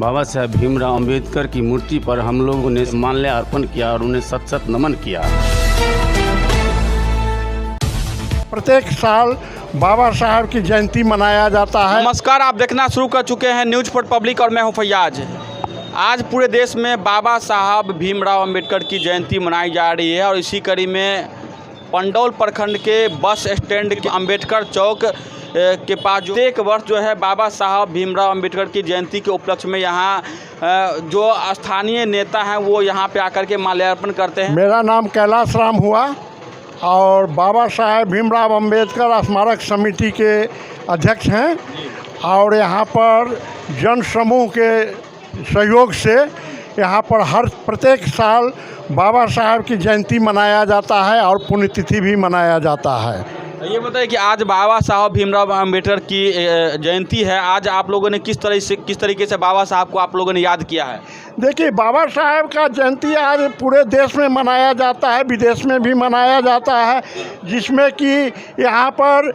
बाबा साहब भीमराव अंबेडकर की मूर्ति पर हम लोगों ने माल्यार्पण किया और उन्हें सत सत नमन किया। प्रत्येक साल बाबा साहब की जयंती मनाया जाता है। नमस्कार, आप देखना शुरू कर चुके हैं न्यूज़ फॉर पब्लिक और मैं हूं फैयाज। आज पूरे देश में बाबा साहब भीमराव अंबेडकर की जयंती मनाई जा रही है और इसी कड़ी में पंडौल प्रखंड के बस स्टैंड के अंबेडकर चौक के पास जो एक वर्ष जो है बाबा साहब भीमराव अंबेडकर की जयंती के उपलक्ष्य में यहाँ जो स्थानीय नेता हैं वो यहाँ पे आकर के माल्यार्पण करते हैं। मेरा नाम कैलाश राम हुआ और बाबा साहब भीमराव अंबेडकर स्मारक समिति के अध्यक्ष हैं और यहाँ पर जन समूह के सहयोग से यहाँ पर हर प्रत्येक साल बाबा साहब की जयंती मनाया जाता है और पुण्यतिथि भी मनाया जाता है। ये बताइए कि आज बाबा साहब भीमराव अंबेडकर की जयंती है, आज आप लोगों ने किस तरीके से बाबा साहब को आप लोगों ने याद किया है? देखिए, बाबा साहब का जयंती आज पूरे देश में मनाया जाता है, विदेश में भी मनाया जाता है, जिसमें कि यहाँ पर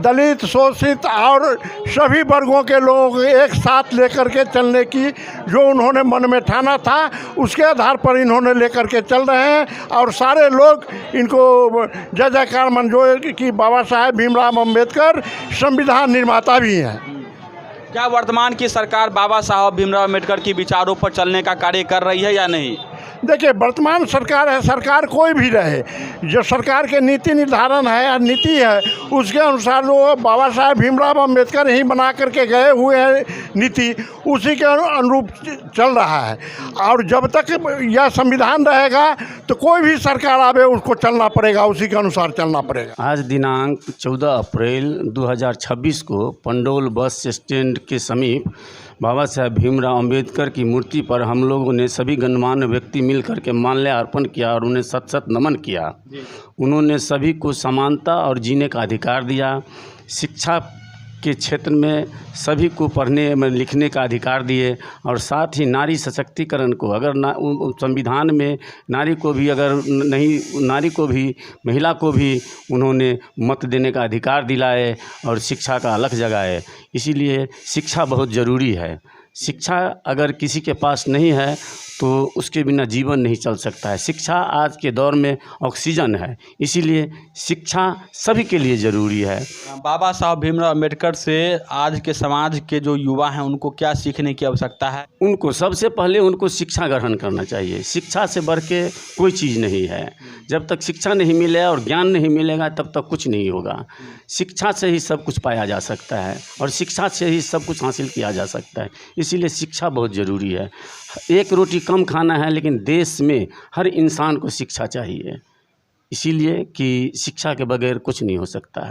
दलित शोषित और सभी वर्गों के लोग एक साथ लेकर के चलने की जो उन्होंने मन में ठाना था उसके आधार पर इन्होंने लेकर के चल रहे हैं और सारे लोग इनको जय जयकार मंजूर कि बाबा साहब भीमराव अंबेडकर संविधान निर्माता भी हैं। क्या वर्तमान की सरकार बाबा साहब भीमराव अंबेडकर की विचारों पर चलने का कार्य कर रही है या नहीं? देखिए, वर्तमान सरकार है, सरकार कोई भी रहे, जो सरकार के नीति निर्धारण है या नीति है उसके अनुसार वो बाबा साहब भीमराव अंबेडकर ही बना करके गए हुए हैं नीति, उसी के अनुरूप चल रहा है और जब तक यह संविधान रहेगा तो कोई भी सरकार आवे उसको चलना पड़ेगा, उसी के अनुसार चलना पड़ेगा। आज दिनांक 14 अप्रैल 2026 को पंडौल बस स्टैंड के समीप बाबा साहब भीमराव अंबेडकर की मूर्ति पर हम लोगों ने सभी गणमान्य व्यक्ति मिल कर के माल्यार्पण किया और उन्हें सत सत नमन किया। उन्होंने सभी को समानता और जीने का अधिकार दिया, शिक्षा के क्षेत्र में सभी को पढ़ने में लिखने का अधिकार दिए और साथ ही नारी सशक्तिकरण को अगर संविधान में नारी को भी अगर नहीं, नारी को भी, महिला को भी उन्होंने मत देने का अधिकार दिलाए और शिक्षा का अलख जगाए। इसीलिए शिक्षा बहुत ज़रूरी है। शिक्षा अगर किसी के पास नहीं है तो उसके बिना जीवन नहीं चल सकता है। शिक्षा आज के दौर में ऑक्सीजन है, इसीलिए शिक्षा सभी के लिए ज़रूरी है। बाबा साहब भीमराव अंबेडकर से आज के समाज के जो युवा हैं उनको क्या सीखने की आवश्यकता है? उनको सबसे पहले उनको शिक्षा ग्रहण करना चाहिए। शिक्षा से बढ़ के कोई चीज़ नहीं है। जब तक शिक्षा नहीं मिलेगा और ज्ञान नहीं मिलेगा तब तक कुछ नहीं होगा। शिक्षा से ही सब कुछ पाया जा सकता है और शिक्षा से ही सब कुछ हासिल किया जा सकता है। इसीलिए शिक्षा बहुत ज़रूरी है। एक रोटी कम खाना है लेकिन देश में हर इंसान को शिक्षा चाहिए, इसीलिए कि शिक्षा के बगैर कुछ नहीं हो सकता है।